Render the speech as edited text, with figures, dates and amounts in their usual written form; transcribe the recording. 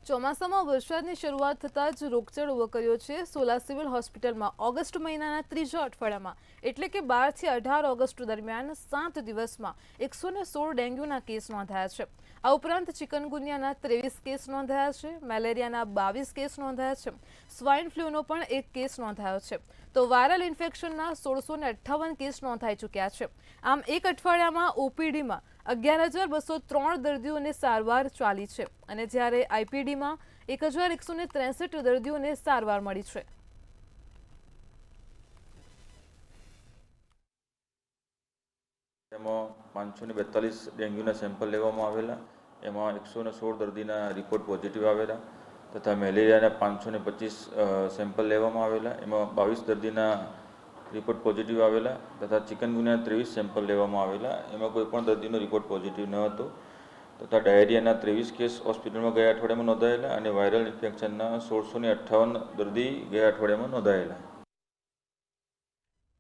ચોમાસામાં વરસાદની શરૂઆત થતાં જ રોગચાળો વકર્યો છે. સોલા સિવિલ હોસ્પિટલમાં ઓગસ્ટ મહિનાના ત્રીજા અઠવાડિયામાં એટલે કે 12 થી 18 ઓગસ્ટ દરમિયાન 7 દિવસમાં 116 ડેન્ગ્યુના કેસ નોંધાયા છે. આ ઉપરાંત ચિકનગુનિયાના 23 કેસ નોંધાયા છે, મેલેરિયાના 22 કેસ નોંધાયા છે, સ્વાઇન ફ્લૂનો પણ 1 કેસ નોંધાયો છે, તો વાયરલ ઇન્ફેક્શનના 1658 કેસ નોંધાઈ ચૂક્યા છે. આમ એક અઠવાડિયામાં ઓપીડીમાં 11,203 દર્દીઓને સારવાર ચાલી છે અને જ્યારે આઈપીડીમાં 1,163 દર્દીઓને સારવાર મળી છે. એમાં 542 ડેન્ગ્યુના સેમ્પલ લેવામાં આવેલા, એમાં 116 દર્દીના રિપોર્ટ પોઝિટિવ આવેલા તથા મેલેરિયાના 525 સેમ્પલ લેવામાં આવેલા, એમાં 22 દર્દીના રિપોર્ટ પોઝિટિવ આવેલા તથા ચિકનગુનિયાના 23 સેમ્પલ લેવામાં આવેલા, એમાં કોઈ પણ દર્દીનો રિપોર્ટ પોઝિટિવ ન હતો તથા ડાયરિયાના 23 કેસ હોસ્પિટલમાં ગયા અઠવાડિયામાં નોંધાયેલા અને વાયરલ ઇન્ફેક્શનના 1658 દર્દી ગયા અઠવાડિયામાં નોંધાયેલા.